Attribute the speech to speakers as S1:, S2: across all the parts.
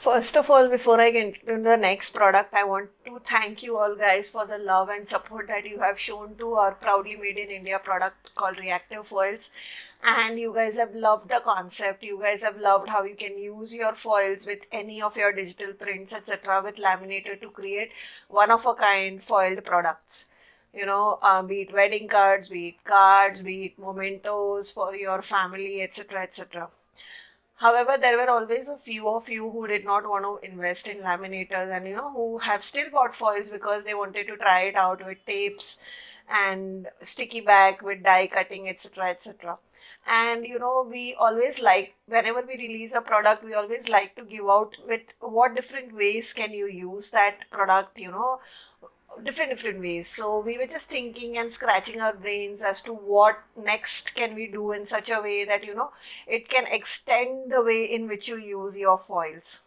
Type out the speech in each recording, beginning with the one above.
S1: First of all, before I get into the next product, I want to thank you all guys for the love and support that you have shown to our proudly made in India product called reactive foils. And you guys have loved the concept. You guys have loved how you can use your foils with any of your digital prints, etc., with laminator to create one of a kind foiled products. Be it wedding cards, be it mementos for your family, etc., etc. However, there were always a few of you who did not want to invest in laminators and who have still bought foils because they wanted to try it out with tapes and sticky back with die cutting, etc., etc. And we always like, whenever we release a product, we always like to give out with what different ways can you use that product, different ways. So we were just thinking and scratching our brains as to what next can we do in such a way that it can extend the way in which you use your foils.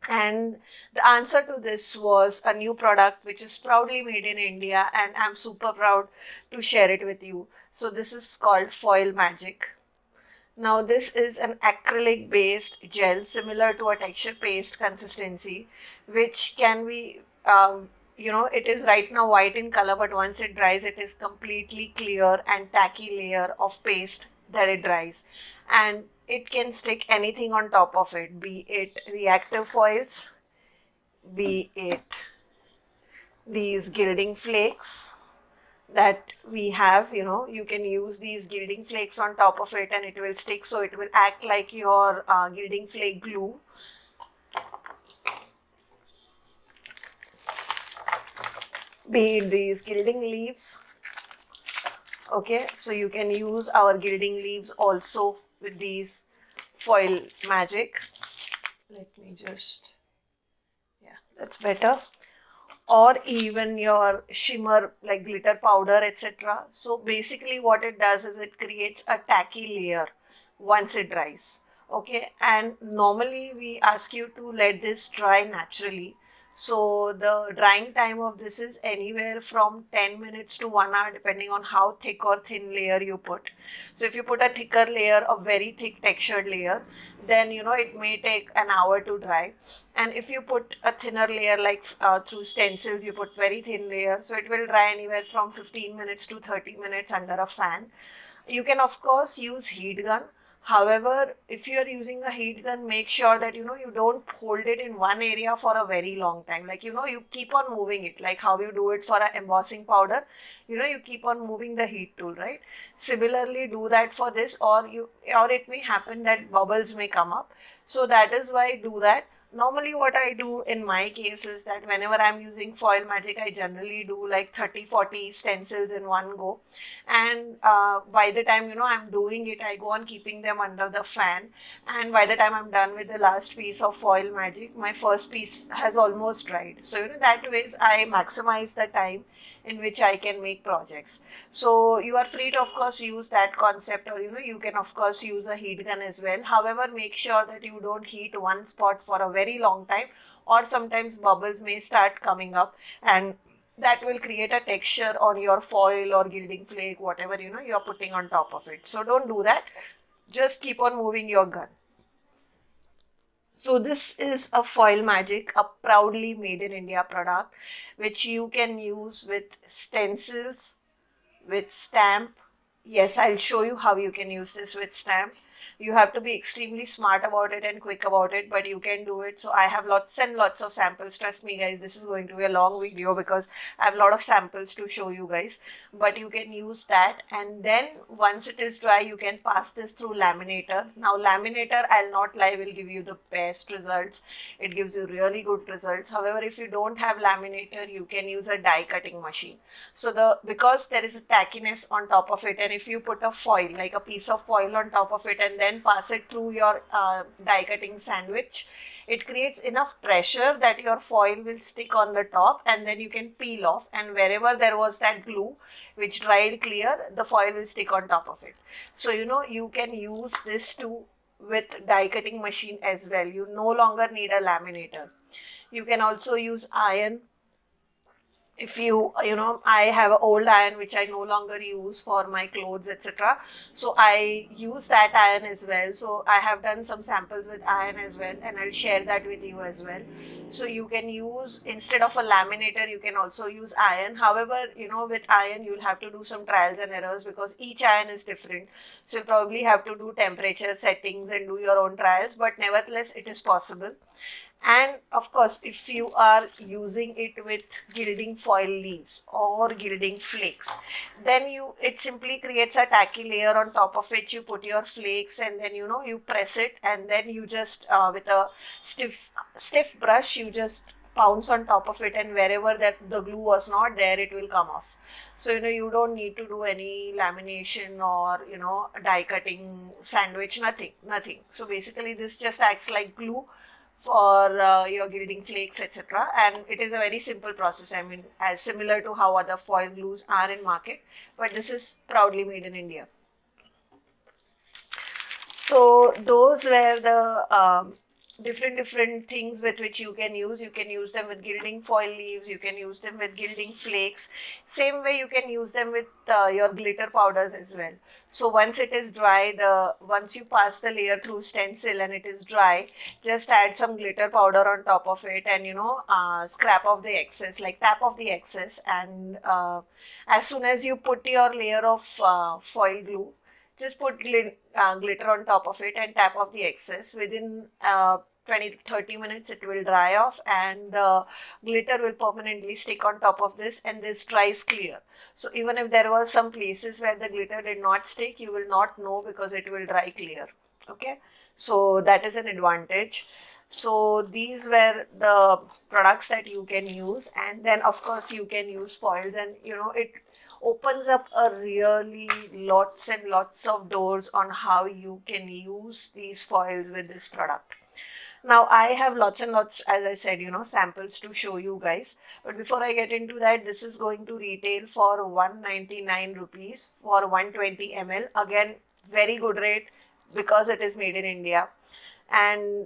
S1: And the answer to this was a new product which is proudly made in India, and I'm super proud to share it with you. So this is called Foil Magic. Now this is an acrylic based gel similar to a texture paste consistency, which can be it is right now white in color, but once it dries, it is completely clear and tacky layer of paste that it dries. And it can stick anything on top of it, be it reactive foils, be it these gilding flakes that we have, you can use these gilding flakes on top of it and it will stick, so it will act like your gilding flake glue. Be it these gilding leaves. Okay, so you can use our gilding leaves also with these foil magic. Let me just, yeah, that's better. Or even your shimmer like glitter powder, etc. So basically what it does is it creates a tacky layer once it dries. Okay, and normally we ask you to let this dry naturally. So the drying time of this is anywhere from 10 minutes to 1 hour, depending on how thick or thin layer you put. So if you put a thicker layer, a very thick textured layer, then it may take an hour to dry. And if you put a thinner layer, like through stencils, you put very thin layer, so it will dry anywhere from 15 minutes to 30 minutes under a fan. You can of course use heat gun. However, if you are using a heat gun, make sure that you don't hold it in one area for a very long time. Like you keep on moving it, like how you do it for an embossing powder. You keep on moving the heat tool, right? Similarly, do that for this, or it may happen that bubbles may come up. So that is why do that. Normally what I do in my case is that whenever I'm using foil magic, I generally do like 30-40 stencils in one go. And by the time I'm doing it, I go on keeping them under the fan. And by the time I'm done with the last piece of foil magic, my first piece has almost dried. So that ways I maximize the time in which I can make projects. So you are free to of course use that concept, or you can of course use a heat gun as well. However, make sure that you don't heat one spot for a very long time, or sometimes bubbles may start coming up and that will create a texture on your foil or gilding flake, whatever you're putting on top of it. So don't do that. Just keep on moving your gun. So this is a Foil Magic, a proudly made in India product, which you can use with stencils, with stamp. Yes, I'll show you how you can use this with stamp. You have to be extremely smart about it and quick about it, but you can do it. So I have lots and lots of samples. Trust me guys, this is going to be a long video because I have a lot of samples to show you guys. But you can use that, and then once it is dry, you can pass this through laminator. Now laminator, I'll not lie, will give you the best results. It gives you really good results. However, if you don't have laminator, you can use a die cutting machine. So because there is a tackiness on top of it, and if you put a foil, like a piece of foil on top of it, and then pass it through your die cutting sandwich, it creates enough pressure that your foil will stick on the top, and then you can peel off, and wherever there was that glue which dried clear, the foil will stick on top of it. So you can use this too with die cutting machine as well. You no longer need a laminator. You can also use iron. if you know, I have an old iron which I no longer use for my clothes, etc. So I use that iron as well. So I have done some samples with iron as well, and I'll share that with you as well. So you can use, instead of a laminator, you can also use iron. However, you know, with iron you'll have to do some trials and errors because each iron is different. So you probably have to do temperature settings and do your own trials, but nevertheless it is possible. And of course, if you are using it with gilding foil leaves or gilding flakes, then it simply creates a tacky layer on top of which you put your flakes, and then, you know, you press it, and then you just with a stiff brush you just pounce on top of it, and wherever that the glue was not there, it will come off. So, you know, you don't need to do any lamination or, you know, die cutting, sandwich, nothing. So basically this just acts like glue for your gilding flakes, etc. And it is a very simple process. I mean, as similar to how other foil glues are in market, but this is proudly made in India. So those were the different things with which you can use. You can use them with gilding foil leaves, you can use them with gilding flakes. Same way you can use them with your glitter powders as well. So once it is dry, once you pass the layer through stencil and it is dry, just add some glitter powder on top of it, and, you know, scrap off the excess, like tap off the excess, and as soon as you put your layer of foil glue, just put glitter on top of it and tap off the excess. Within 20 to 30 minutes it will dry off, and the glitter will permanently stick on top of this, and this dries clear. So even if there were some places where the glitter did not stick, you will not know because it will dry clear. Okay, so that is an advantage. So these were the products that you can use, and then of course you can use foils, and, you know, it opens up a really lots and lots of doors on how you can use these foils with this product. Now I have lots and lots, as I said, you know, samples to show you guys, but before I get into that, this is going to retail for 199 rupees for 120 ml. Again, very good rate because it is made in India. And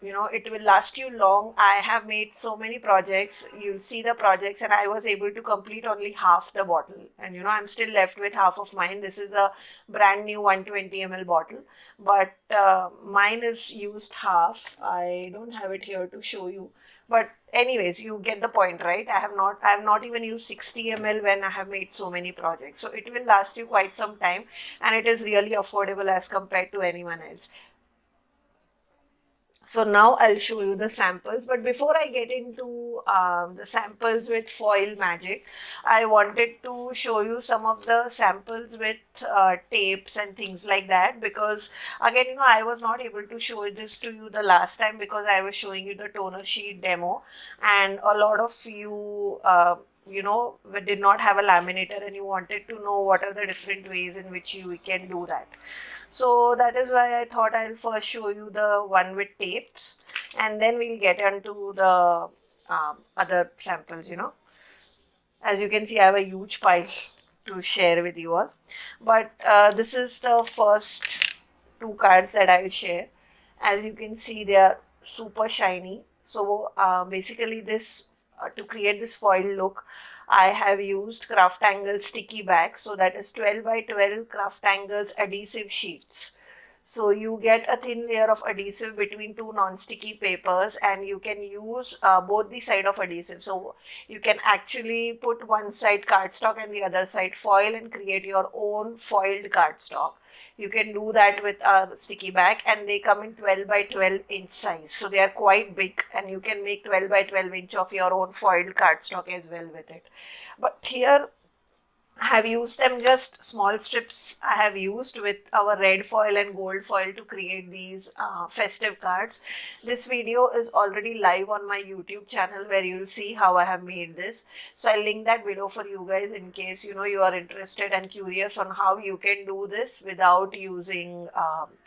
S1: you know, it will last you long. I have made so many projects, you'll see the projects, and I was able to complete only half the bottle, and, you know, I'm still left with half of mine. This is a brand new 120 ml bottle, but mine is used half. I don't have it here to show you, but anyways, you get the point, right? I have not even used 60 ml when I have made so many projects. So it will last you quite some time, and it is really affordable as compared to anyone else. So now I'll show you the samples, but before I get into the samples with foil magic, I wanted to show you some of the samples with tapes and things like that, because again, you know, I was not able to show this to you the last time because I was showing you the toner sheet demo, and a lot of you you know, did not have a laminator and you wanted to know what are the different ways in which you can do that. So that is why I thought I'll first show you the one with tapes, and then we'll get into the other samples, you know. As you can see, I have a huge pile to share with you all. But this is the first two cards that I will share. As you can see, they are super shiny. So basically this, to create this foil look, I have used CrafTangles sticky bag. So that is 12 by 12 CrafTangles adhesive sheets. So you get a thin layer of adhesive between two non-sticky papers, and you can use both the side of adhesive. So you can actually put one side cardstock and the other side foil and create your own foiled cardstock. You can do that with a sticky bag, and they come in 12 by 12 inch size. So they are quite big, and you can make 12 by 12 inch of your own foiled cardstock as well with it. But here I have used them, just small strips I have used with our red foil and gold foil to create these festive cards. This video is already live on my YouTube channel where you'll see how I have made this. So I'll link that video for you guys in case, you know, you are interested and curious on how you can do this without using,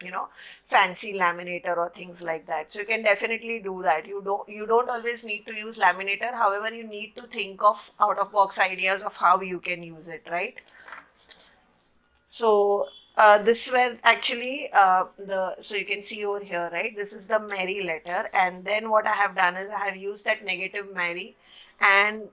S1: you know, fancy laminator or things like that. So you can definitely do that. You don't always need to use laminator. However, you need to think of out of box ideas of how you can use it, right? So this were actually so you can see over here, right? This is the Mary letter, and then what I have done is I have used that negative Mary and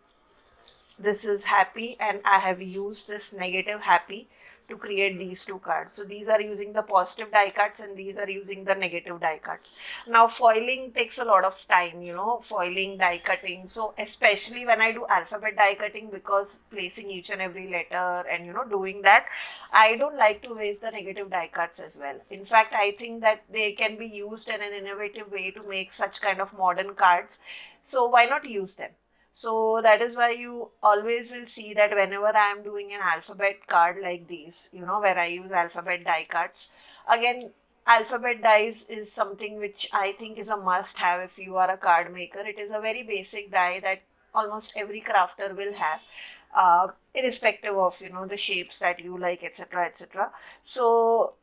S1: This is happy, and I have used this negative happy to create these two cards. So these are using the positive die cuts and these are using the negative die cuts. Now foiling takes a lot of time, you know, foiling, die cutting. So especially when I do alphabet die cutting, because placing each and every letter and, you know, doing that, I don't like to waste the negative die cuts as well. In fact, I think that they can be used in an innovative way to make such kind of modern cards. So why not use them? So that is why you always will see that whenever I am doing an alphabet card like these, you know, where I use alphabet die cuts, again, alphabet dies is something which I think is a must have if you are a card maker. It is a very basic die that almost every crafter will have, irrespective of, you know, the shapes that you like, etc., etc. So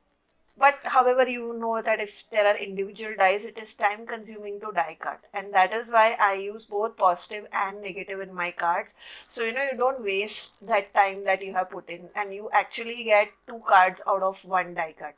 S1: but however, you know that if there are individual dies, it is time consuming to die cut, and that is why I use both positive and negative in my cards. So, you know, you don't waste that time that you have put in, and you actually get two cards out of one die cut.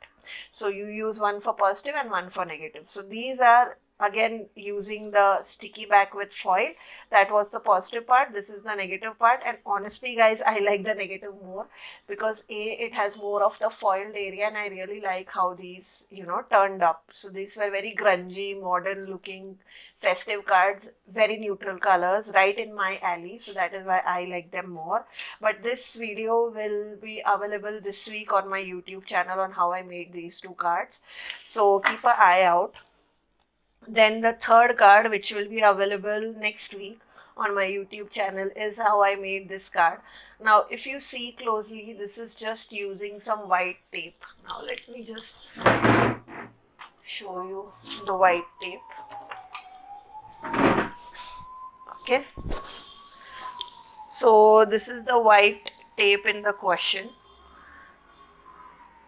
S1: So you use one for positive and one for negative. So these are again using the sticky back with foil. That was the positive part. This is the negative part, and honestly guys, I like the negative more because it has more of the foiled area, and I really like how these, you know, turned up. So these were very grungy, modern looking festive cards, very neutral colors, right in my alley. So that is why I like them more. But this video will be available this week on my YouTube channel on how I made these two cards. So keep an eye out. Then the third card, which will be available next week on my YouTube channel, is how I made this card. Now if you see closely, this is just using some white tape. Now let me just show you the white tape. Okay, so this is the white tape in the question.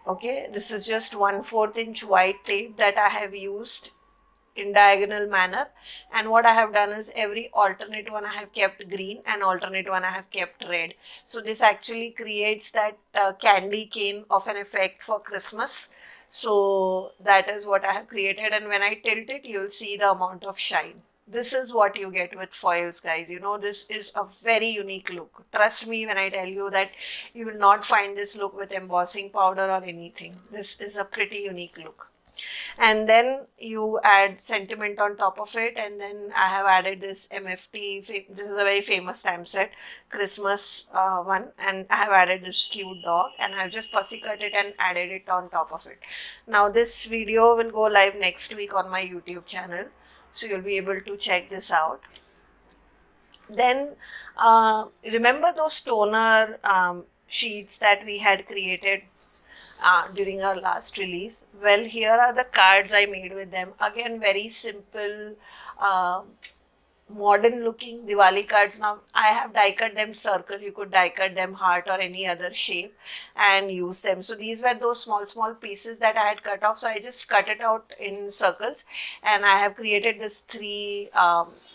S1: Okay, this is just 1/4 inch white tape that I have used in diagonal manner, and what I have done is every alternate one I have kept green and alternate one I have kept red. So this actually creates that candy cane of an effect for Christmas. So that is what I have created, and when I tilt it, you'll see the amount of shine. This is what you get with foils, guys. You know, this is a very unique look. Trust me when I tell you that you will not find this look with embossing powder or anything. This is a pretty unique look. And then you add sentiment on top of it, and then I have added this MFT. This is a very famous stamp set, Christmas one, and I have added this cute dog, and I have just fussy cut it and added it on top of it. Now this video will go live next week on my YouTube channel, so you'll be able to check this out. Then remember those toner sheets that we had created during our last release? Well, here are the cards I made with them. Again, very simple, modern looking Diwali cards. Now I have die cut them circle. You could die cut them heart or any other shape and use them. So these were those small pieces that I had cut off. So I just cut it out in circles, and I have created this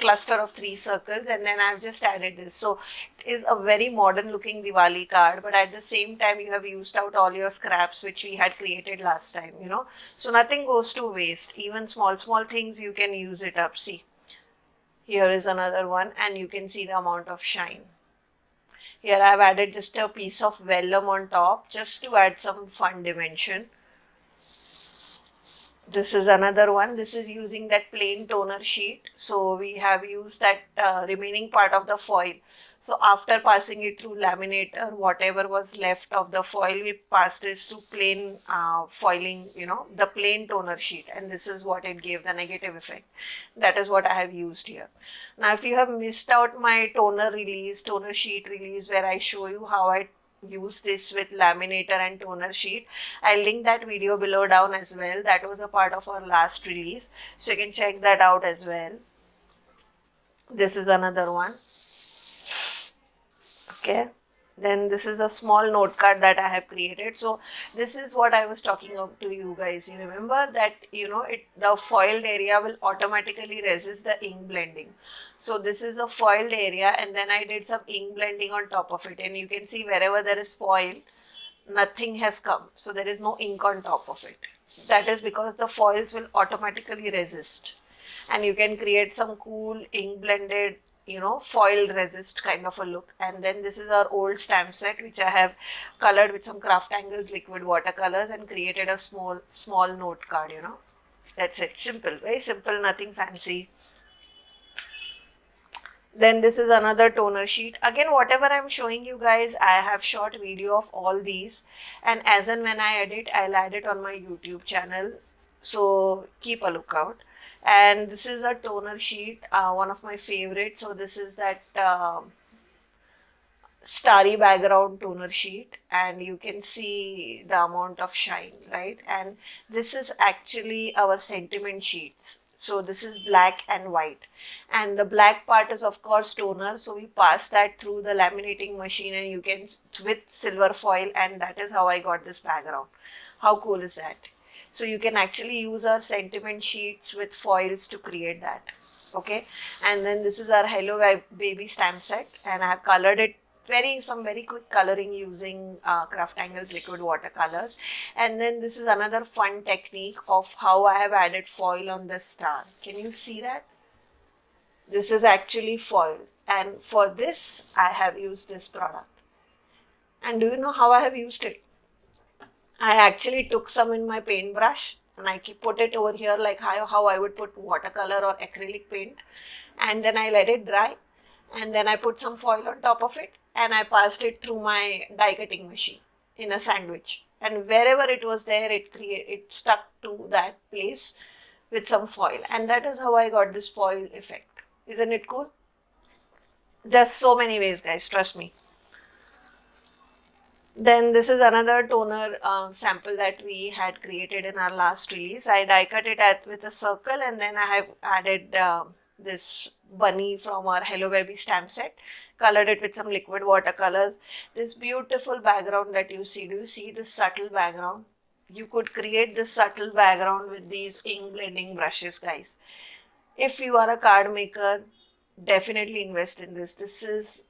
S1: cluster of 3 circles, and then I have just added this. So it is a very modern looking Diwali card, but at the same time you have used out all your scraps which we had created last time, you know. So nothing goes to waste. Even small things you can use it up. See, here is another one, and you can see the amount of shine. Here I have added just a piece of vellum on top just to add some fun dimension. This is another one. This is using that plain toner sheet. So we have used that remaining part of the foil. So after passing it through laminator, whatever was left of the foil, we passed this to plain foiling, you know, the plain toner sheet, and this is what it gave the negative effect. That is what I have used here. Now if you have missed out my toner sheet release, where I show you how I use this with laminator and toner sheet, I'll link that video below down as well. That was a part of our last release, so you can check that out as well. This is another one. Okay, then this is a small note card that I have created. So this is what I was talking about to you guys. You remember that, you know, the foiled area will automatically resist the ink blending. So this is a foiled area, and then I did some ink blending on top of it, and you can see wherever there is foil, nothing has come. So there is no ink on top of it. That is because the foils will automatically resist, and you can create some cool ink blended, you know, foil resist kind of a look. And then this is our old stamp set, which I have colored with some CrafTangles liquid watercolors and created a small note card, you know. That's it. Simple, very simple, nothing fancy. Then this is another toner sheet. Again, whatever I'm showing you guys, I have short video of all these, and as and when I edit, I'll add it on my YouTube channel. So keep a lookout. And this is a toner sheet, one of my favorites. So this is that starry background toner sheet, and you can see the amount of shine, right? And this is actually our sentiment sheets. So this is black and white, and the black part is of course toner. So we pass that through the laminating machine, and you can with silver foil, and that is how I got this background. How cool is that? So you can actually use our sentiment sheets with foils to create that. Okay, and then this is our Hello Baby stamp set, and I have colored it some very quick coloring using CrafTangles liquid watercolors. And then this is another fun technique of how I have added foil on the star. Can you see that? This is actually foil, and for this I have used this product. And do you know how I have used it? I actually took some in my paintbrush and I put it over here like how I would put watercolor or acrylic paint, and then I let it dry, and then I put some foil on top of it, and I passed it through my die cutting machine in a sandwich, and wherever it was there, it stuck to that place with some foil, and that is how I got this foil effect. Isn't it cool? There's so many ways, guys, trust me. Then this is another toner sample that we had created in our last release. I die cut it with a circle, and then I have added this bunny from our Hello Baby stamp set, colored it with some liquid watercolors. This beautiful background that you see, do you see this subtle background? You could create this subtle background with these ink blending brushes, guys. If you are a card maker, definitely invest in this. This is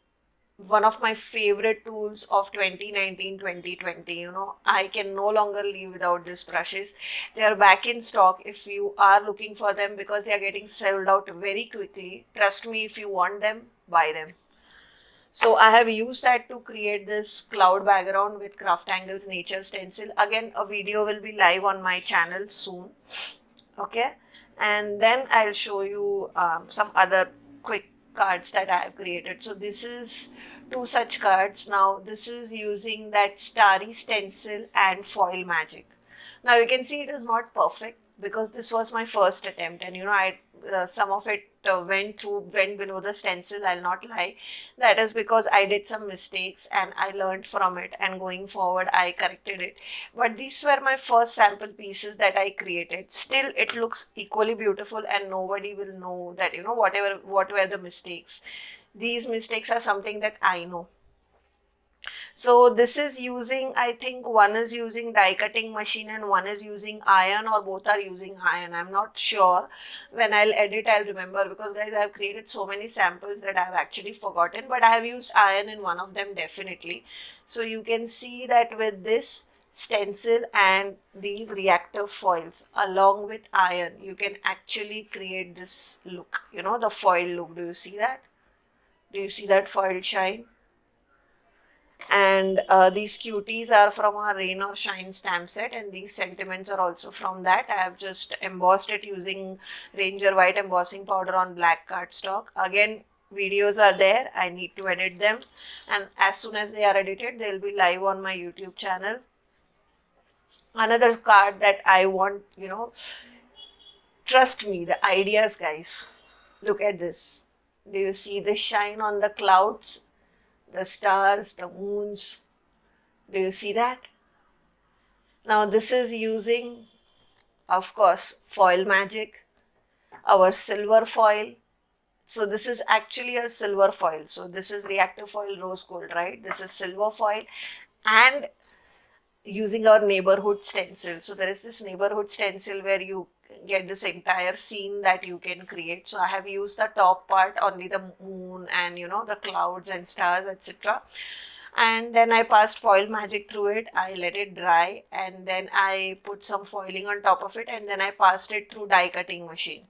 S1: one of my favorite tools of 2019-2020. You know, I can no longer live without these brushes. They are back in stock if you are looking for them, because they are getting sold out very quickly. Trust me, if you want them, buy them. So I have used that to create this cloud background with CrafTangles Nature Stencil. Again, a video will be live on my channel soon. Okay, and then I'll show you some other quick cards that I have created. So this is two such cards. Now this is using that starry stencil and foil magic. Now you can see it is not perfect because this was my first attempt, and you know, some of it went below the stencil. I'll not lie. That is because I did some mistakes and I learned from it, and going forward I corrected it. But these were my first sample pieces that I created. Still, it looks equally beautiful, and nobody will know that, you know, what were the mistakes. These mistakes are something that I know. So this is using, I think one is using die cutting machine and one is using iron, or both are using iron. I'm not sure. When I'll edit, I'll remember, because guys, I have created so many samples that I've actually forgotten, but I have used iron in one of them definitely. So you can see that with this stencil and these reactive foils along with iron, you can actually create this look, you know, the foil look. Do you see that? Do you see that foil shine? And these cuties are from our Rain or Shine stamp set, and these sentiments are also from that. I have just embossed it using Ranger White embossing powder on black cardstock. Again, videos are there. I need to edit them, and as soon as they are edited, they'll be live on my YouTube channel. Another card that I want, you know, trust me, the ideas, guys. Look at this. Do you see the shine on the clouds? The stars, the moons. Do you see that? Now this is using, of course, foil magic, our silver foil. So this is actually a silver foil. So this is reactive foil rose gold, right? This is silver foil, and using our neighborhood stencil. So there is this neighborhood stencil where you get this entire scene that you can create. So I have used the top part, only the moon and, you know, the clouds and stars, etc. And then I passed foil magic through it. I let it dry, and then I put some foiling on top of it, and then I passed it through die cutting machine.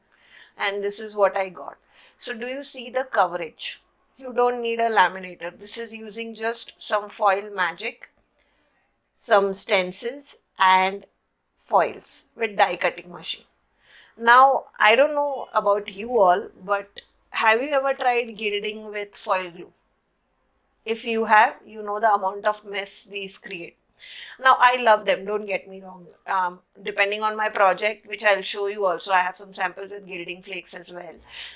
S1: And this is what I got. So do you see the coverage? You don't need a laminator. This is using just some foil magic, some stencils and foils with die cutting machine. Now, I don't know about you all, but have you ever tried gilding with foil glue? If you have, you know the amount of mess these create. Now, I love them, don't get me wrong. Depending on my project, which I'll show you also, I have some samples with gilding flakes as well.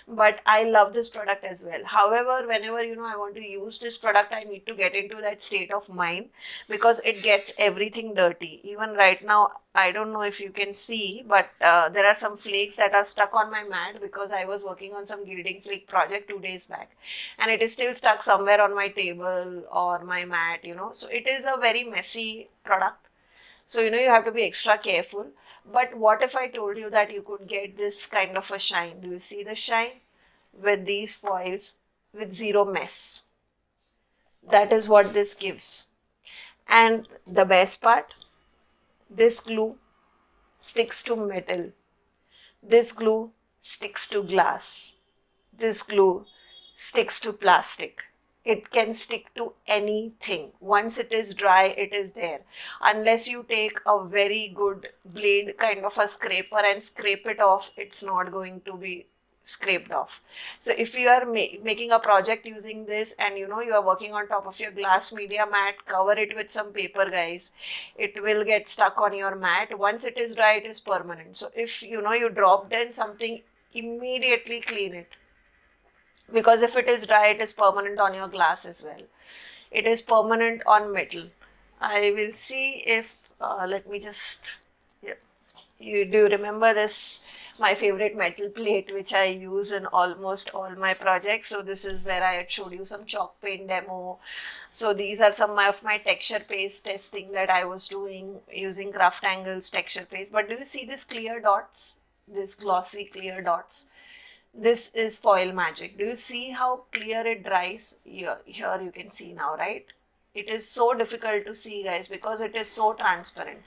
S1: But I love this product as well. However, whenever, I want to use this product, I need to get into that state of mind because it gets everything dirty. Even right now, I don't know if you can see, but there are some flakes that are stuck on my mat because I was working on some gilding flake project 2 days back. And it is still stuck somewhere on my table or my mat, So it is a very messy product. So, you have to be extra careful. But what if I told you that you could get this kind of a shine? Do you see the shine? With these foils with zero mess. That is what this gives. And the best part, this glue sticks to metal. This glue sticks to glass. This glue sticks to plastic. It can stick to anything. Once it is dry, it is there. Unless you take a very good blade kind of a scraper and scrape it off, it's not going to be scraped off. So if you are making a project using this and you are working on top of your glass media mat, cover it with some paper, guys. It will get stuck on your mat. Once it is dry, it is permanent. So if you dropped in something, immediately clean it. Because if it is dry, it is permanent on your glass as well. It is permanent on metal. I will see if, let me just, yeah. Do you remember this? My favorite metal plate, which I use in almost all my projects. So this is where I had showed you some chalk paint demo. So these are some of my texture paste testing that I was doing using CrafTangles texture paste. But do you see these clear dots? These glossy clear dots? This is foil magic. Do you see how clear it dries? Here you can see now, right? It is so difficult to see, guys, because it is so transparent.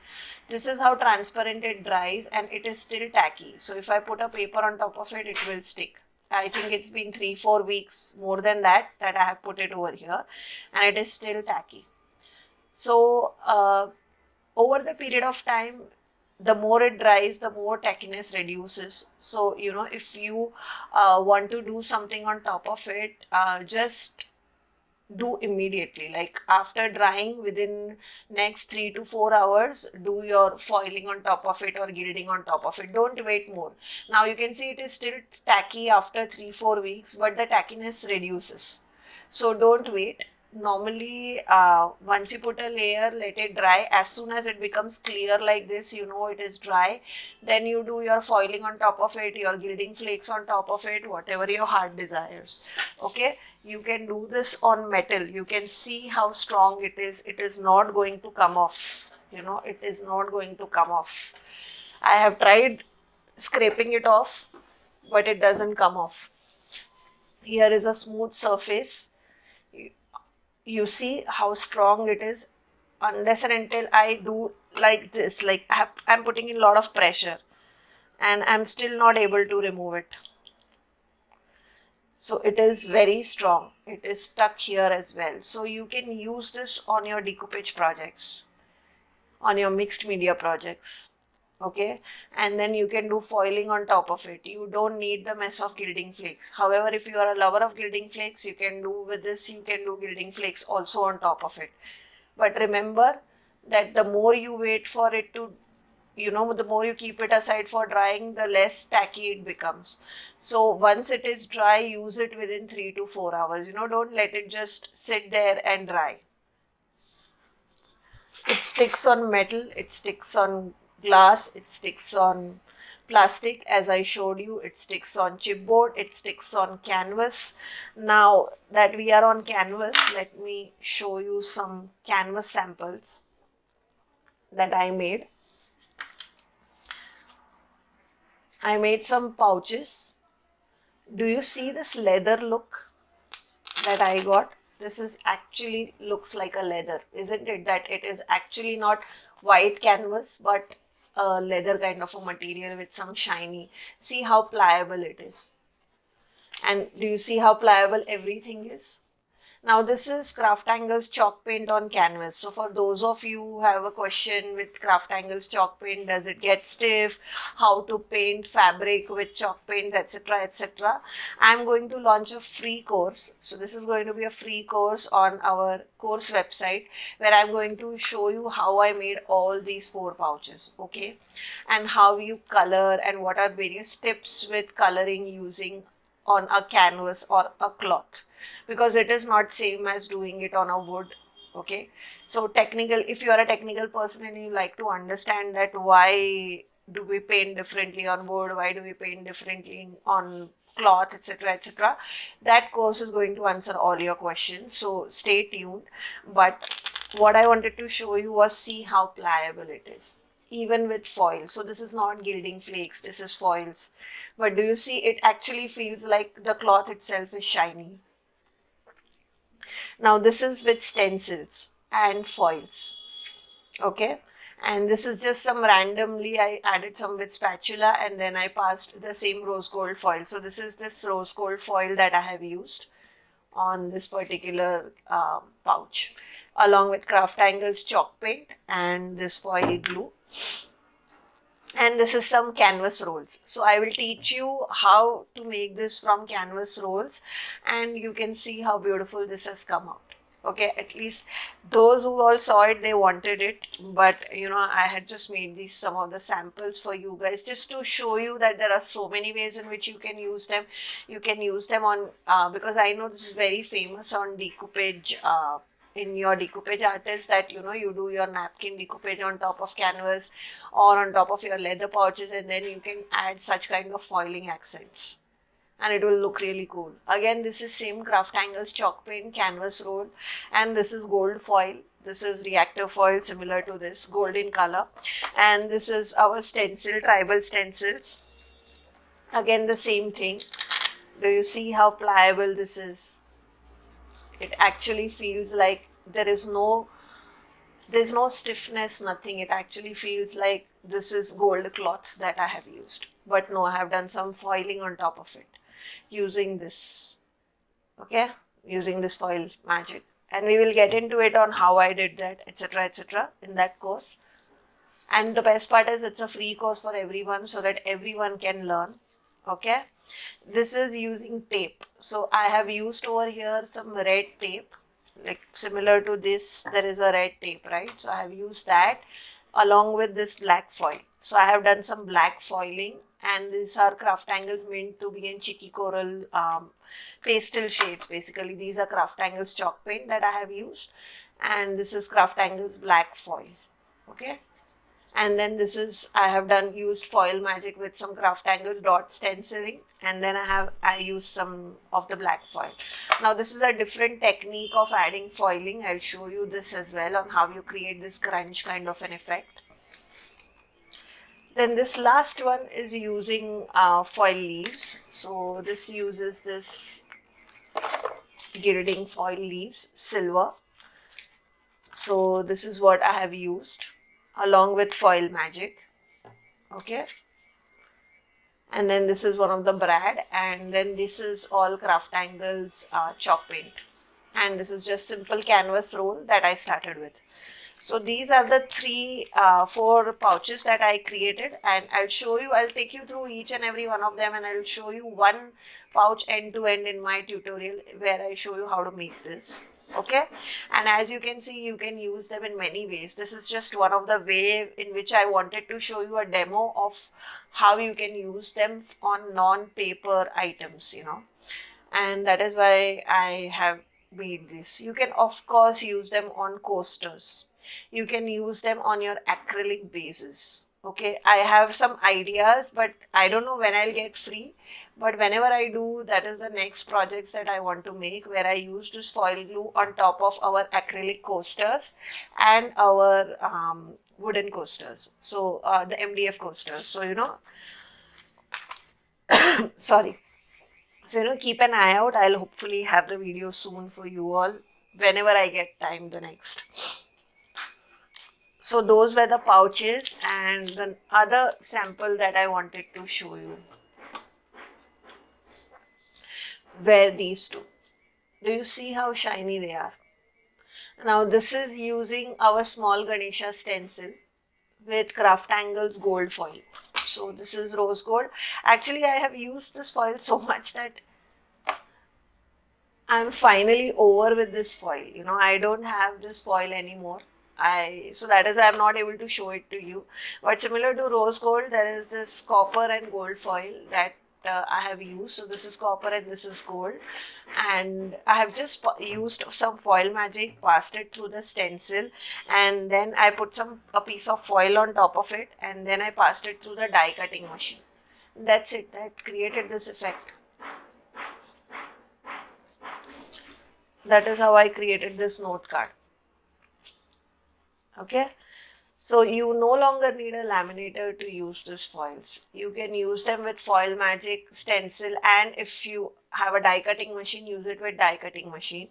S1: This is how transparent it dries and it is still tacky. So if I put a paper on top of it, it will stick. I think it's been 3-4 weeks, more than that I have put it over here and it is still tacky. So over the period of time, the more it dries, the more tackiness reduces. So, if you want to do something on top of it, just do immediately. Like after drying, within next 3 to 4 hours, do your foiling on top of it or gilding on top of it. Don't wait more. Now you can see it is still tacky after 3-4 weeks, but the tackiness reduces. So don't wait. Normally, once you put a layer, let it dry. As soon as it becomes clear like this, it is dry. Then you do your foiling on top of it, your gilding flakes on top of it, whatever your heart desires. Okay, you can do this on metal. You can see how strong it is. It is not going to come off. It is not going to come off. I have tried scraping it off, but it doesn't come off. Here is a smooth surface. You see how strong it is. Unless and until I do like this, like I'm putting in a lot of pressure and I'm still not able to remove it. So it is very strong. It is stuck here as well. So you can use this on your decoupage projects, on your mixed media projects. Okay, and then you can do foiling on top of it. You don't need the mess of gilding flakes. However, if you are a lover of gilding flakes, you can do with this, you can do gilding flakes also on top of it. But remember that the more you wait for it to, the more you keep it aside for drying, the less tacky it becomes. So once it is dry, use it within 3 to 4 hours. Don't let it just sit there and dry. It sticks on metal, it sticks on glass, it sticks on plastic, as I showed you. It sticks on chipboard, it sticks on canvas. Now that we are on canvas, let me show you some canvas samples that I made. I made some pouches. Do you see this leather look that I got? This is actually looks like a leather, isn't it? That it is actually not white canvas, but a leather kind of a material with some shiny. See how pliable it is. And do you see how pliable everything is? Now this is CrafTangles chalk paint on canvas. So for those of you who have a question with CrafTangles chalk paint, does it get stiff? How to paint fabric with chalk paint, etc., etc. I'm going to launch a free course. So this is going to be a free course on our course website where I'm going to show you how I made all these 4 pouches, okay? And how you color and what are various tips with coloring using on a canvas or a cloth, because it is not same as doing it on a wood. Okay, so technical, if you are a technical person and you like to understand that why do we paint differently on wood, why do we paint differently on cloth, etc., etc., that course is going to answer all your questions, so stay tuned. But what I wanted to show you was, see how pliable it is even with foil. So this is not gilding flakes, this is foils. But do you see, it actually feels like the cloth itself is shiny. Now this is with stencils and foils, okay? And this is just some randomly, I added some with spatula and then I passed the same rose gold foil. So this is this rose gold foil that I have used on this particular pouch, along with CrafTangles chalk paint and this foil glue. And this is some canvas rolls. So I will teach you how to make this from canvas rolls, and you can see how beautiful this has come out. Okay, at least those who all saw it, they wanted it, but you know, I had just made these, some of the samples for you guys, just to show you that there are so many ways in which you can use them. You can use them on because I know this is very famous on decoupage, in your decoupage artist, that you know, you do your napkin decoupage on top of canvas or on top of your leather pouches, and then you can add such kind of foiling accents and it will look really cool. Again, this is same CrafTangles chalk paint canvas roll, and this is gold foil. This is reactive foil similar to this, gold in color. And this is our stencil, tribal stencils. Again, the same thing. Do you see how pliable this is? It actually feels like there's no stiffness, nothing. It actually feels like this is gold cloth that I have used. But no, I have done some foiling on top of it using this, okay, using this foil magic. And we will get into it on how I did that, etc., etc., in that course. And the best part is it's a free course for everyone, so that everyone can learn, okay. This is using tape. So I have used over here some red tape, like similar to this, there is a red tape, right? So I have used that along with this black foil. So I have done some black foiling, and these are CrafTangles meant to be in chicky coral pastel shades. Basically, these are CrafTangles chalk paint that I have used, and this is CrafTangles black foil, okay. And then this is, I have used foil magic with some CrafTangles dot stenciling, and then I used some of the black foil. Now this is a different technique of adding foiling. I'll show you this as well on how you create this crunch kind of an effect. Then this last one is using foil leaves. So this uses this gilding foil leaves, silver. So this is what I have used along with foil magic, okay. And then this is one of the brad, and then this is all CrafTangles chalk paint, and this is just simple canvas roll that I started with. So these are the 4 pouches that I created, and I'll show you, I'll take you through each and every one of them, and I'll show you one pouch end to end in my tutorial where I show you how to make this, okay. And as you can see, you can use them in many ways. This is just one of the way in which I wanted to show you a demo of how you can use them on non-paper items, you know, and that is why I have made this. You can of course use them on coasters. You can use them on your acrylic bases, okay. I have some ideas, but I don't know when I'll get free, but whenever I do, that is the next projects that I want to make, where I use this foil glue on top of our acrylic coasters and our wooden coasters, so the MDF coasters. So you know, sorry, so you know, keep an eye out. I'll hopefully have the video soon for you all whenever I get time the next. So those were the pouches, and the other sample that I wanted to show you. wear these two. Do you see how shiny they are? Now this is using our small Ganesha stencil with CrafTangles gold foil. So this is rose gold. Actually, I have used this foil so much that I'm finally over with this foil. You know, I don't have this foil anymore. So that is why I'm not able to show it to you. But similar to rose gold, there is this copper and gold foil that I have used. So this is copper and this is gold. And I have just used some foil magic, passed it through the stencil, and then I put a piece of foil on top of it, and then I passed it through the die cutting machine. That's it. That created this effect. That is how I created this note card. Okay, so you no longer need a laminator to use these foils. You can use them with foil magic, stencil, and if you have a die cutting machine, use it with die cutting machine,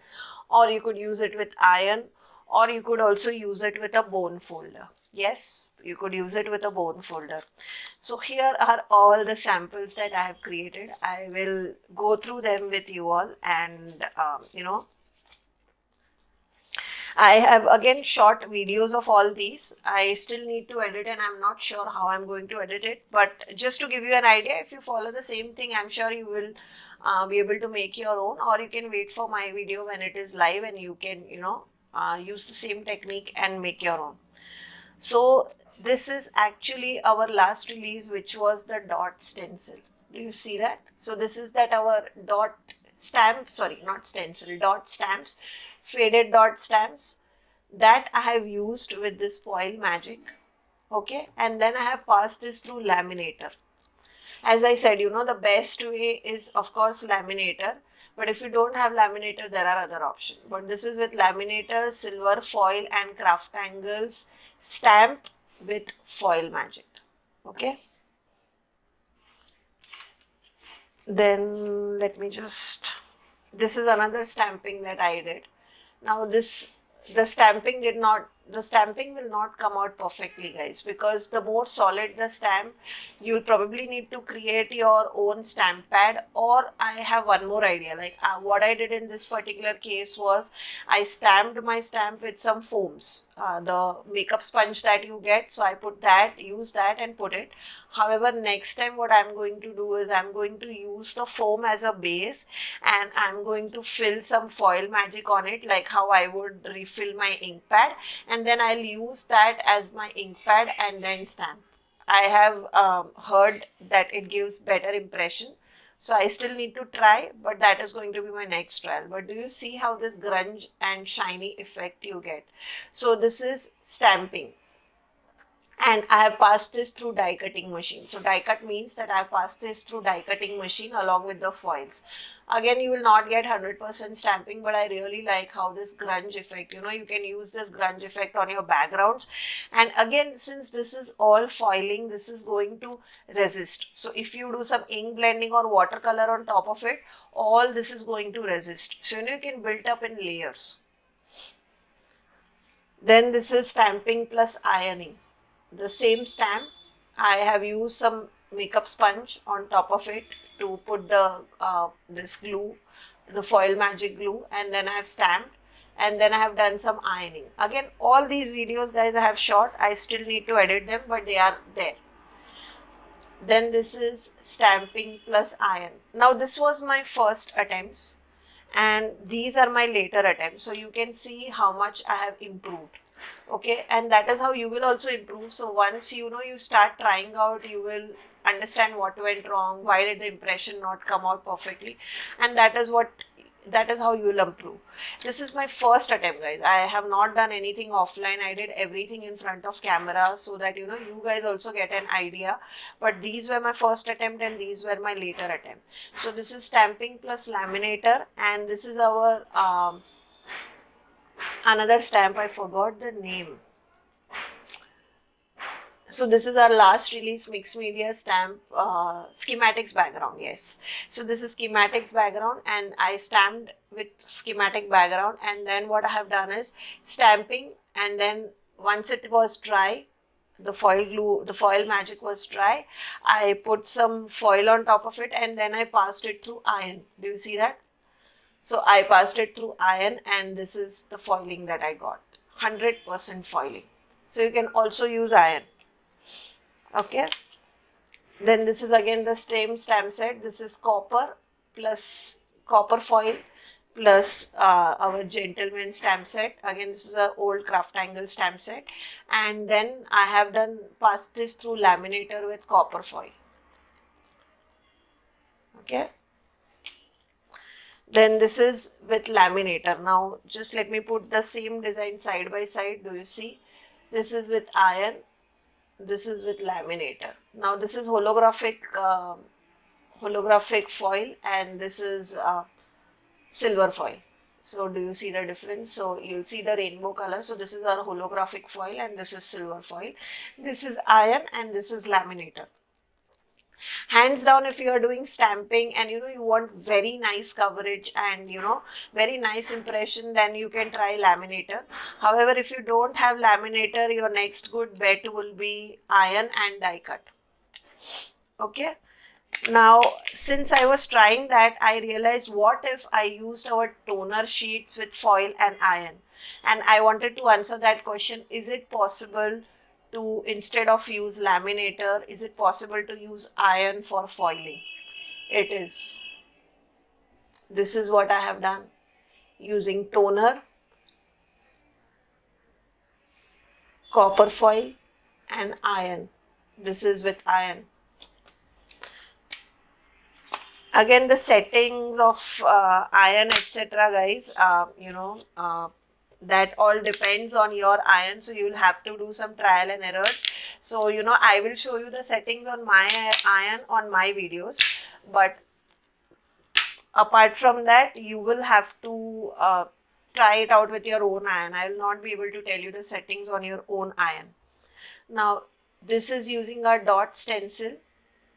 S1: or you could use it with iron, or you could also use it with a bone folder. Yes, you could use it with a bone folder. So here are all the samples that I have created. I will go through them with you all, and I have again shot videos of all these. I still need to edit and I'm not sure how I'm going to edit it. But just to give you an idea, if you follow the same thing, I'm sure you will be able to make your own, or you can wait for my video when it is live and you can, use the same technique and make your own. So this is actually our last release, which was the dot stencil. Do you see that? So this is that our dot stamp, sorry, not stencil, dot stamps, faded dot stamps that I have used with this foil magic. Okay, and then I have passed this through laminator. As I said, the best way is of course laminator, but if you don't have laminator, there are other options. But this is with laminator, silver foil and CrafTangles stamp with foil magic. Okay, then let me just, this is another stamping that I did. Now the stamping will not come out perfectly, guys, because the more solid the stamp, you'll probably need to create your own stamp pad. Or I have one more idea, like what I did in this particular case was I stamped my stamp with some foams, the makeup sponge that you get. So I use that and put it. However, next time what I'm going to do is I'm going to use the foam as a base and I'm going to fill some foil magic on it, like how I would refill my ink pad, and then I'll use that as my ink pad and then stamp. I have heard that it gives better impression. So I still need to try, but that is going to be my next trial. But do you see how this grunge and shiny effect you get? So this is stamping. And I have passed this through die cutting machine. So die cut means that I have passed this through die cutting machine along with the foils. Again, you will not get 100% stamping, but I really like how this grunge effect, you can use this grunge effect on your backgrounds. And again, since this is all foiling, this is going to resist. So if you do some ink blending or watercolor on top of it, all this is going to resist. So you can build up in layers. Then this is stamping plus ironing. The same stamp, I have used some makeup sponge on top of it to put the this glue, the foil magic glue, and then I have stamped, and then I have done some ironing. Again, all these videos, guys, I have shot. I still need to edit them, but they are there. Then this is stamping plus iron. Now this was my first attempts and these are my later attempts. So you can see how much I have improved. Okay, and that is how you will also improve. So once you start trying out, you will understand what went wrong, why did the impression not come out perfectly, and that is how you will improve. This is my first attempt, guys. I have not done anything offline. I did everything in front of camera so that you guys also get an idea. But these were my first attempt and these were my later attempt. So this is stamping plus laminator, and this is our another stamp. I forgot the name. So this is our last release mixed media stamp, schematics background. Yes. So this is schematics background and I stamped with schematic background, and then what I have done is stamping, and then once it was dry, the foil magic was dry, I put some foil on top of it and then I passed it through iron. Do you see that? So I passed it through iron and this is the foiling that I got. 100% foiling. So you can also use iron. Okay. Then this is again the same stamp set. This is copper plus copper foil plus our gentleman stamp set. Again, this is an old CrafTangles stamp set. And then I have passed this through laminator with copper foil. Okay. Then this is with laminator. Now just let me put the same design side by side. Do you see? This is with iron. This is with laminator. Now this is holographic foil and this is silver foil. So do you see the difference? So you'll see the rainbow color. So this is our holographic foil and this is silver foil. This is iron and this is laminator. Hands down, if you are doing stamping and you want very nice coverage and very nice impression, then you can try laminator. However, if you don't have laminator, your next good bet will be iron and die cut. Okay. Now, since I was trying that, I realized what if I used our toner sheets with foil and iron? And I wanted to answer that question. Is it possible to, instead of use laminator, is it possible to use iron for foiling? It is. This is what I have done using toner, copper foil and iron. This is with iron. Again, the settings of iron, etc. guys, that all depends on your iron, so you will have to do some trial and errors. So I will show you the settings on my iron on my videos, but apart from that you will have to try it out with your own iron. I will not be able to tell you the settings on your own iron. Now this is using our dot stencil.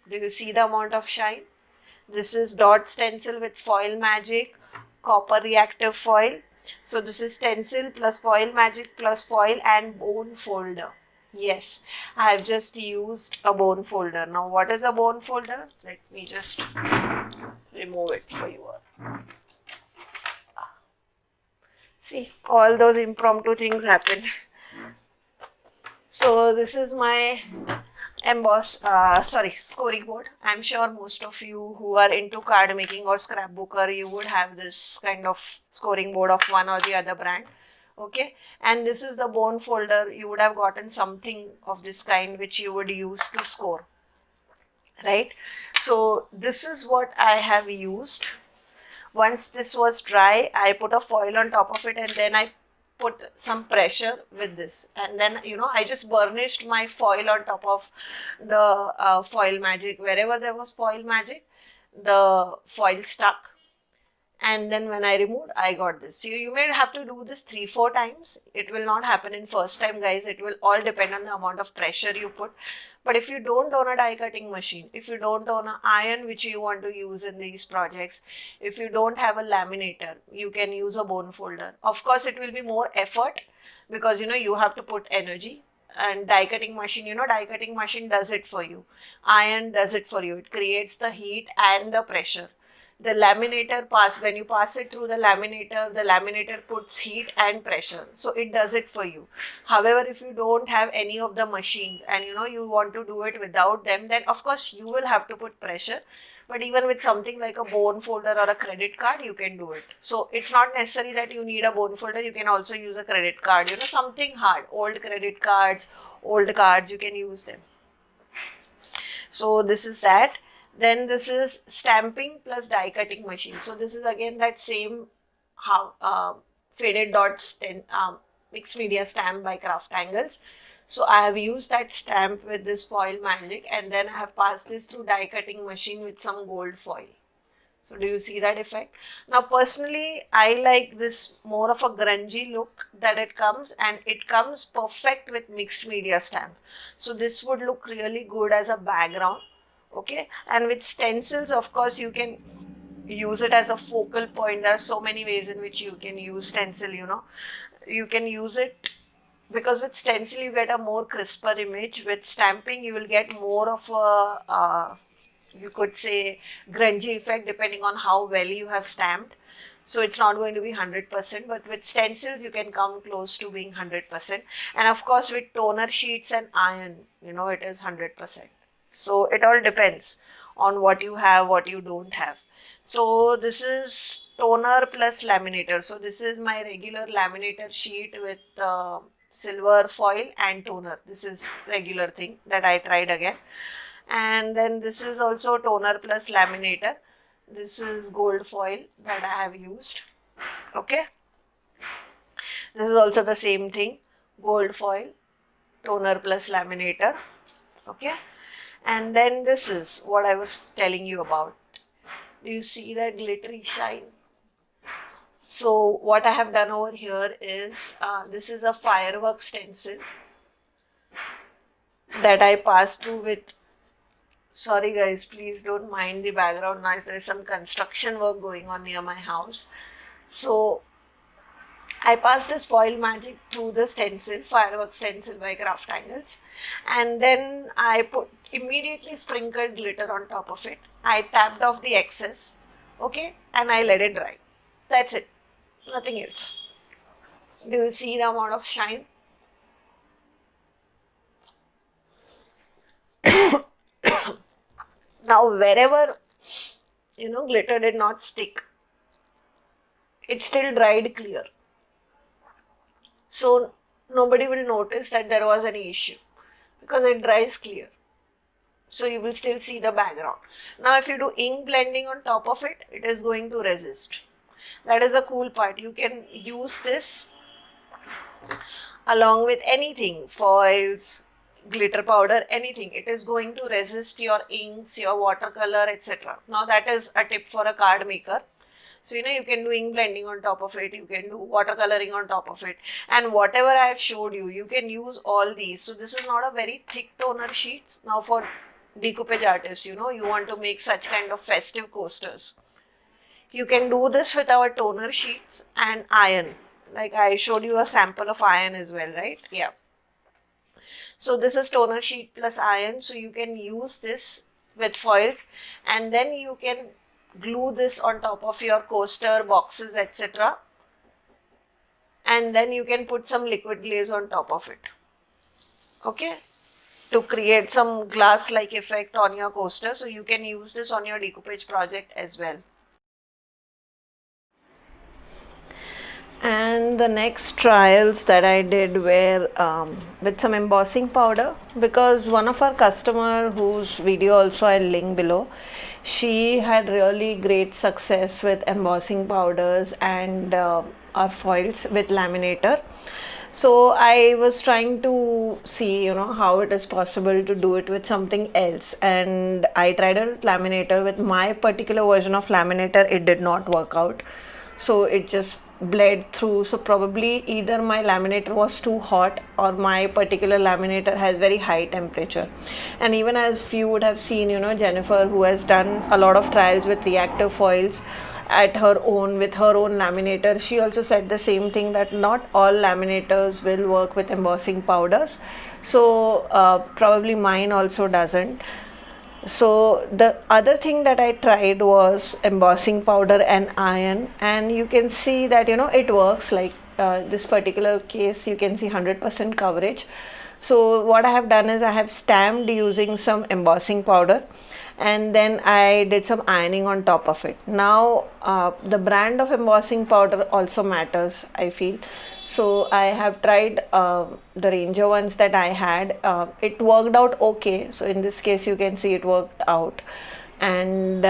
S1: Do you see the amount of shine? This is dot stencil with foil magic, copper reactive foil. So this is stencil plus foil magic plus foil and bone folder. Yes, I have just used a bone folder. Now what is a bone folder? Let me just remove it for you all. See, all those impromptu things happen. So this is my scoring board. I'm sure most of you who are into card making or scrapbooker, you would have this kind of scoring board of one or the other brand. Okay, and this is the bone folder. You would have gotten something of this kind which you would use to score, right? So this is what I have used. Once this was dry, I put a foil on top of it and then I put some pressure with this, and then I just burnished my foil on top of the foil magic. Wherever there was foil magic, the foil stuck, and then when I removed, I got this. So you may have to do this 3-4 times. It will not happen in first time, guys. It will all depend on the amount of pressure you put. But if you don't own a die cutting machine, if you don't own an iron which you want to use in these projects, if you don't have a laminator, you can use a bone folder. Of course, it will be more effort because you have to put energy. And die cutting machine, die cutting machine does it for you. Iron does it for you. It creates the heat and the pressure. The laminator when you pass it through the laminator puts heat and pressure. So it does it for you. However, if you don't have any of the machines and you want to do it without them, then of course you will have to put pressure. But even with something like a bone folder or a credit card, you can do it. So it's not necessary that you need a bone folder. You can also use a credit card, something hard, old credit cards, old cards, you can use them. So this is that. Then this is stamping plus die cutting machine. So this is again that same faded dots mixed media stamp by CrafTangles. So I have used that stamp with this foil magic and then I have passed this through die cutting machine with some gold foil. So do you see that effect? Now personally, I like this more of a grungy look that it comes, and it comes perfect with mixed media stamp. So this would look really good as a background. Okay, and with stencils, of course, you can use it as a focal point. There are so many ways in which you can use stencil, you can use it because with stencil you get a more crisper image. With stamping you will get more of a you could say grungy effect depending on how well you have stamped. So it's not going to be 100%, but with stencils you can come close to being 100%. And of course with toner sheets and iron, you know, it is 100%. So it all depends on what you have, what you don't have. So this is toner plus laminator. So this is my regular laminator sheet with silver foil and toner. This is regular thing that I tried again. And then this is also toner plus laminator. This is gold foil that I have used. Okay. This is also the same thing. Gold foil, toner plus laminator. Okay. And then this is what I was telling you about. Do you see that glittery shine? So what I have done over here is, this is a firework stencil that I passed through with, sorry guys, please don't mind the background noise. There is some construction work going on near my house. So I passed this foil magic through the stencil, firework stencil by CrafTangles, and then I immediately sprinkled glitter on top of it. I tapped off the excess, okay, and I let it dry. That's it, nothing else. Do you see the amount of shine? Now wherever, you know, glitter did not stick, it still dried clear. So nobody will notice that there was any issue because it dries clear. So you will still see the background. Now if you do ink blending on top of it, it is going to resist. That is a cool part. You can use this along with anything, foils, glitter powder, anything. It is going to resist your inks, your watercolor, etc. Now that is a tip for a card maker. So, you know, you can do ink blending on top of it, you can do watercoloring on top of it, and whatever I have showed you, you can use all these. So this is not a very thick toner sheet. Now for decoupage artists, you know, you want to make such kind of festive coasters. You can do this with our toner sheets and iron. Like I showed you a sample of iron as well, right? Yeah. So this is toner sheet plus iron. So you can use this with foils, and then you can glue this on top of your coaster, boxes, etc. And then you can put some liquid glaze on top of it. Okay, to create some glass-like effect on your coaster. So you can use this on your decoupage project as well. And the next trials that I did were with some embossing powder, because one of our customer, whose video also I'll link below, she had really great success with embossing powders and our foils with laminator. So I was trying to see, you know, how it is possible to do it with something else, and I tried it with laminator. With my particular version of laminator, it did not work out. So it just bled through. So probably either my laminator was too hot or my particular laminator has very high temperature. And even as you would have seen, you know, Jennifer, who has done a lot of trials with reactive foils at her own, with her own laminator, she also said the same thing, that not all laminators will work with embossing powders. So probably mine also doesn't. So the other thing that I tried was embossing powder and iron, and you can see that, you know, it works. Like this particular case, you can see 100% coverage. So what I have done is I have stamped using some embossing powder, and then I did some ironing on top of it. Now the brand of embossing powder also matters, I feel. So I have tried the Ranger ones that I had. It worked out okay. So in this case, you can see it worked out. And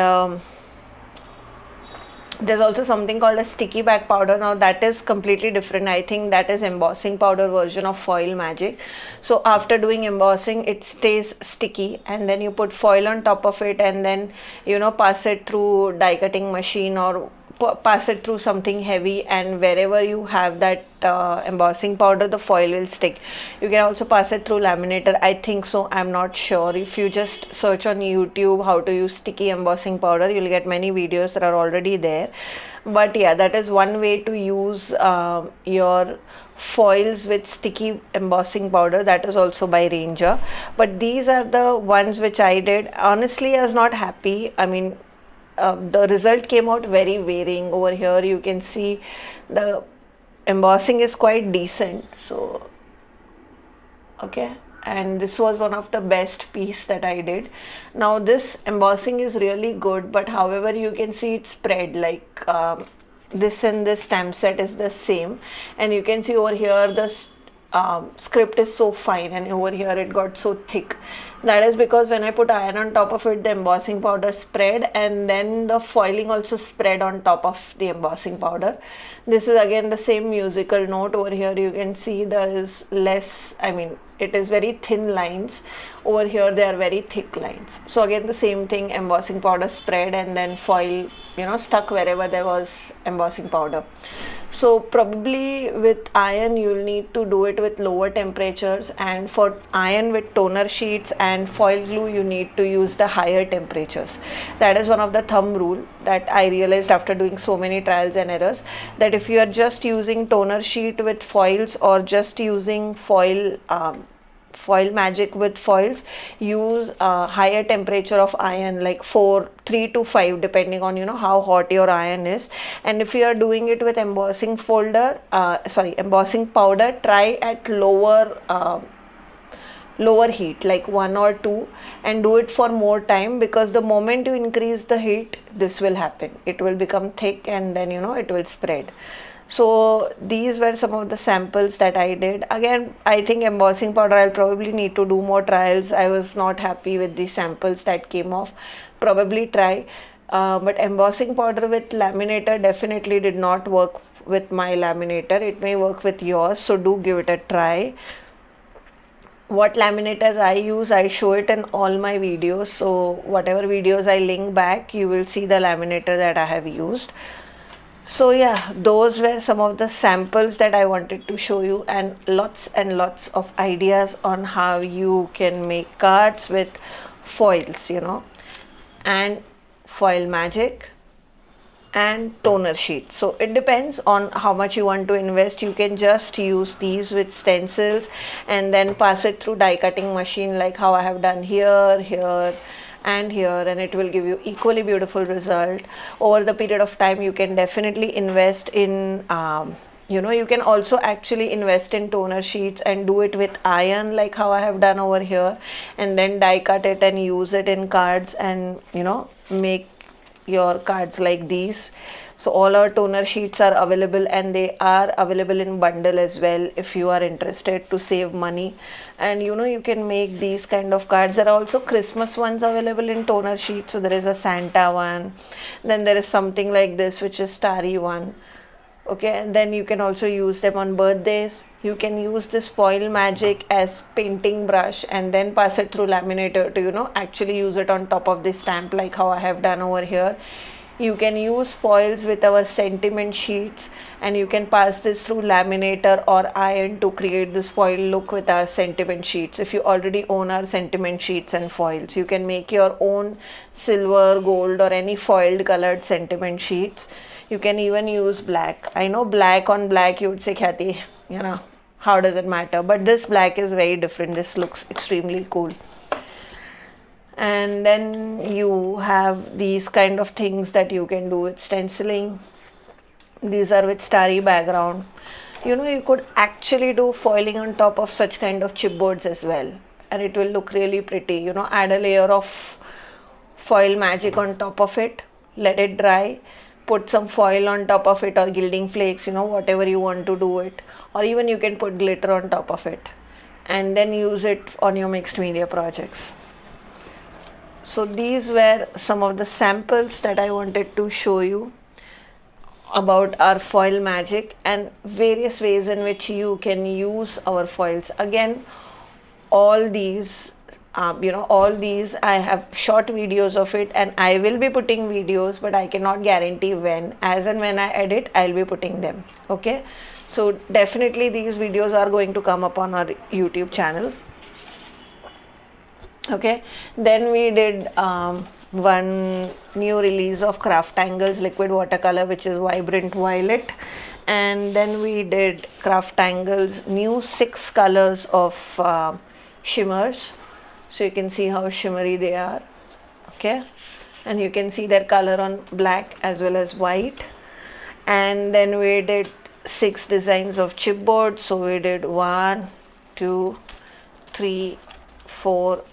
S1: there's also something called a sticky back powder. Now that is completely different. I think that is embossing powder version of foil magic. So after doing embossing, it stays sticky, and then you put foil on top of it, and then, you know, pass it through die cutting machine or pass it through something heavy, and wherever you have that embossing powder, the foil will stick. You can also pass it through laminator, I think so, I'm not sure. If you just search on YouTube how to use sticky embossing powder, you'll get many videos that are already there. But yeah, that is one way to use your foils with sticky embossing powder. That is also by Ranger. But these are the ones which I did. Honestly, I was not happy. I mean, the result came out very varying. Over here you can see the embossing is quite decent. So okay, and this was one of the best piece that I did. Now this embossing is really good, but however you can see it spread, like this and this stamp set is the same, and you can see over here the script is so fine, and over here it got so thick. That is because when I put iron on top of it, the embossing powder spread, and then the foiling also spread on top of the embossing powder. This is again the same musical note. Over here you can see there is less, I mean, it is very thin lines. Over here they are very thick lines. So again the same thing, embossing powder spread and then foil, you know, stuck wherever there was embossing powder. So probably with iron you'll need to do it with lower temperatures, and for iron with toner sheets and foil glue you need to use the higher temperatures. That is one of the thumb rule that I realized after doing so many trials and errors, that if you are just using toner sheet with foils or just using foil magic with foils, use higher temperature of iron, like 3 to 5 depending on, you know, how hot your iron is. And if you are doing it with embossing powder, try at lower heat, like 1 or 2, and do it for more time, because the moment you increase the heat, this will happen. It will become thick and then, you know, it will spread. So these were some of the samples that I did. Again, I think embossing powder, I'll probably need to do more trials. I was not happy with the samples that came off. Probably try. But embossing powder with laminator definitely did not work with my laminator. It may work with yours, so do give it a try. What laminators I use, I show it in all my videos. So whatever videos I link back, you will see the laminator that I have used. So yeah, those were some of the samples that I wanted to show you, and lots of ideas on how you can make cards with foils, you know, and foil magic and toner sheet. So it depends on how much you want to invest. You can just use these with stencils and then pass it through die cutting machine, like how I have done here and here, and it will give you equally beautiful result. Over the period of time you can definitely invest in you know, you can also actually invest in toner sheets and do it with iron, like how I have done over here, and then die cut it and use it in cards, and you know, make your cards like these. So all our toner sheets are available, and they are available in bundle as well if you are interested to save money. And you know, you can make these kind of cards. There are also Christmas ones available in toner sheet. So there is a Santa one, then there is something like this which is starry one. Okay, and then you can also use them on birthdays. You can use this foil magic as painting brush and then pass it through laminator to, you know, actually use it on top of this stamp, like how I have done over here. You can use foils with our sentiment sheets, and you can pass this through laminator or iron to create this foil look with our sentiment sheets. If you already own our sentiment sheets and foils, you can make your own silver, gold, or any foiled colored sentiment sheets. You can even use black. I know black on black, you would say, Khyati, you know, how does it matter? But this black is very different. This looks extremely cool. And then you have these kind of things that you can do with stenciling. These are with starry background. You know, you could actually do foiling on top of such kind of chipboards as well, and it will look really pretty. You know, add a layer of foil magic on top of it, let it dry, put some foil on top of it, or gilding flakes, you know, whatever you want to do it, or even you can put glitter on top of it, and then use it on your mixed media projects. So these were some of the samples that I wanted to show you about our foil magic and various ways in which you can use our foils. Again, all these all these I have short videos of it, and I will be putting videos, but I cannot guarantee when. As and when I edit, I'll be putting them. Okay, so definitely these videos are going to come up on our YouTube channel. Okay, then we did one new release of CrafTangles liquid watercolor, which is vibrant violet. And then we did CrafTangles new 6 colors of shimmers. So you can see how shimmery they are. Okay, and you can see their color on black as well as white. And then we did 6 designs of chipboard. So we did 1, 2, 3, 4,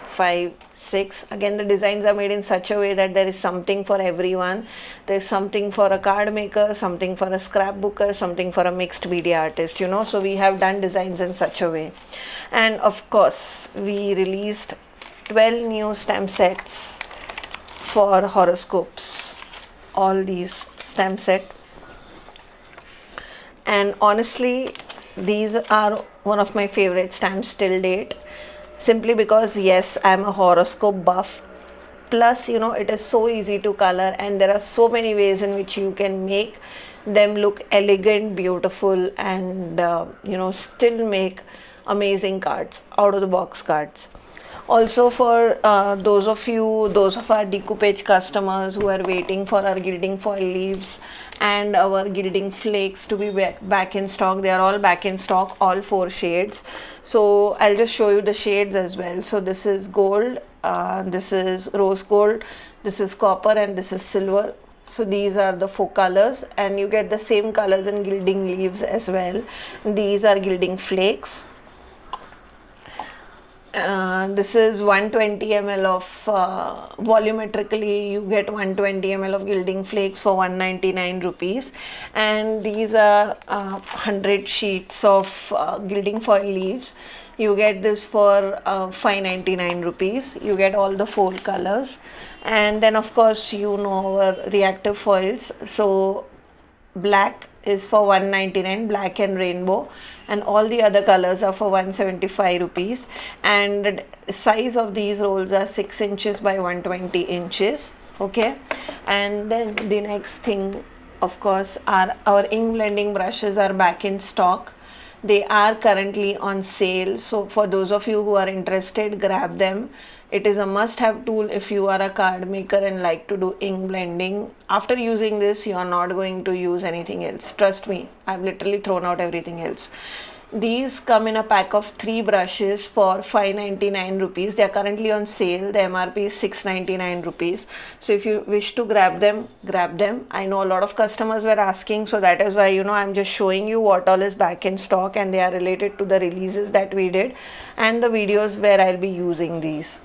S1: 5, 6. Again, the designs are made in such a way that there is something for everyone. There's something for a card maker, something for a scrapbooker, something for a mixed media artist, so we have done designs in such a way. And of course, we released 12 new stamp sets for horoscopes, all these stamp set. And honestly, these are one of my favorite stamps till date, simply because yes, I'm a horoscope buff, plus it is so easy to color, and there are so many ways in which you can make them look elegant, beautiful, and still make amazing cards, out of the box cards. Also, for those of our decoupage customers who are waiting for our gilding foil leaves and our gilding flakes to be back in stock, they are all back in stock, all 4 shades. So I'll just show you the shades as well. So this is gold, this is rose gold, this is copper, and this is silver. So these are the 4 colors, and you get the same colors in gilding leaves as well. These are gilding flakes. This is 120 ml of volumetrically you get 120 ml of gilding flakes for 199 rupees, and these are 100 sheets of gilding foil leaves. You get this for 599 rupees. You get all the 4 colors, and then of course our reactive foils. So black is for 199, black and rainbow, and all the other colors are for 175 rupees. And the size of these rolls are 6 inches by 120 inches. Okay, and then the next thing, of course, are our ink blending brushes are back in stock. They are currently on sale, so for those of you who are interested, grab them. It is a must-have tool if you are a card maker and like to do ink blending. After using this, you are not going to use anything else. Trust me, I've literally thrown out everything else. These come in a pack of 3 brushes for 599 rupees. They are currently on sale. The MRP is 699 rupees. So if you wish to grab them, grab them. I know a lot of customers were asking, so that is why I'm just showing you what all is back in stock, and they are related to the releases that we did and the videos where I'll be using these.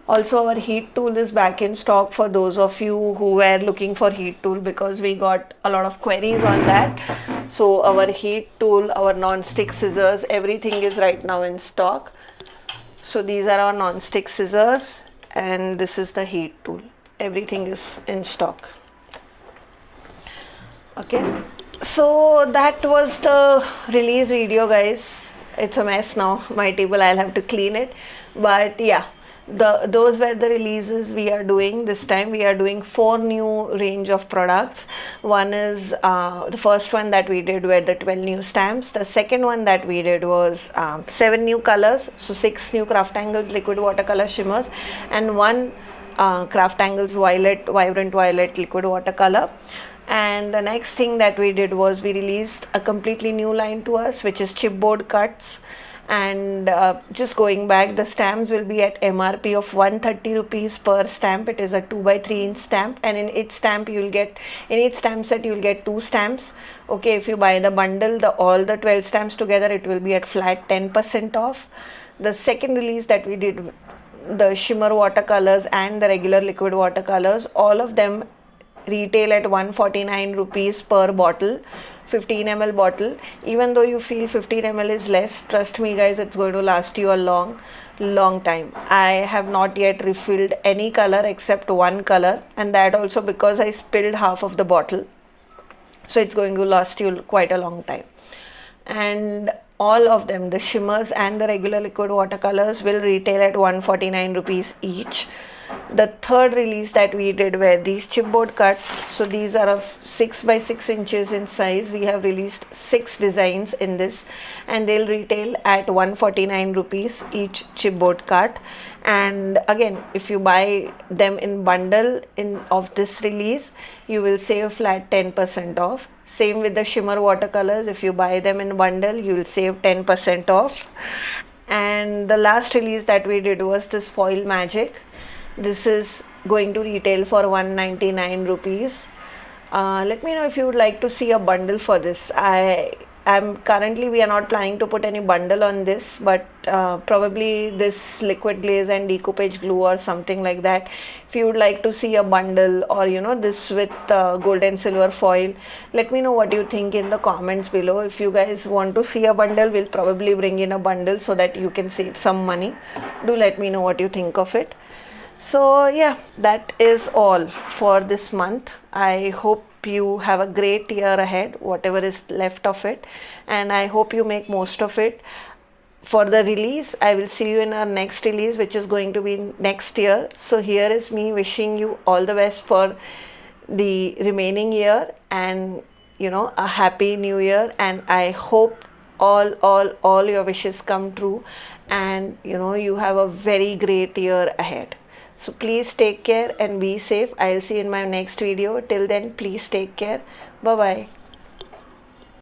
S1: Also, our heat tool is back in stock for those of you who were looking for heat tool, because we got a lot of queries on that. So our heat tool, our non-stick scissors, everything is right now in stock. So these are our non-stick scissors, and this is the heat tool. Everything is in stock. Okay, so that was the release video, guys. It's a mess now, my table. I'll have to clean it, but yeah, those were the releases we are doing this time. We are doing 4 new range of products. One is the first one that we did were the 12 new stamps. The second one that we did was 7 new colors, so 6 new CrafTangles liquid watercolor shimmers and 1 CrafTangles vibrant violet liquid watercolor. And the next thing that we did was we released a completely new line to us, which is chipboard cuts. And just going back, the stamps will be at MRP of 130 rupees per stamp. It is a 2x3 inch stamp, and in each stamp set you'll get 2 stamps. Okay, if you buy the bundle, all the 12 stamps together, it will be at flat 10% off. The second release that we did, the shimmer watercolors and the regular liquid watercolors, all of them retail at 149 rupees per bottle, 15 ml bottle. Even though you feel 15 ml is less, trust me guys, it's going to last you a long time. I have not yet refilled any color except 1 color, and that also because I spilled half of the bottle. So it's going to last you quite a long time. And all of them, the shimmers and the regular liquid watercolors, will retail at 149 rupees each. The third release that we did were these chipboard cuts. So these are of 6 by 6 inches in size. We have released 6 designs in this, and they'll retail at 149 rupees each chipboard cut. And again, if you buy them in bundle of this release, you will save flat 10% off. Same with the shimmer watercolors. If you buy them in bundle, you will save 10% off. And the last release that we did was this foil magic. This is going to retail for 199 rupees. Let me know if you would like to see a bundle for this. We are not planning to put any bundle on this, but probably this liquid glaze and decoupage glue or something like that. If you would like to see a bundle, or this with gold and silver foil, let me know what you think in the comments below. If you guys want to see a bundle, we'll probably bring in a bundle so that you can save some money. Do let me know what you think of it. So yeah, that is all for this month. I hope you have a great year ahead, whatever is left of it, and I hope you make most of it. For the release, I will see you in our next release, which is going to be next year. So here is me wishing you all the best for the remaining year, and a happy new year. And I hope all your wishes come true, and you have a very great year ahead. So please take care and be safe. I'll see you in my next video. Till then, please take care. Bye bye.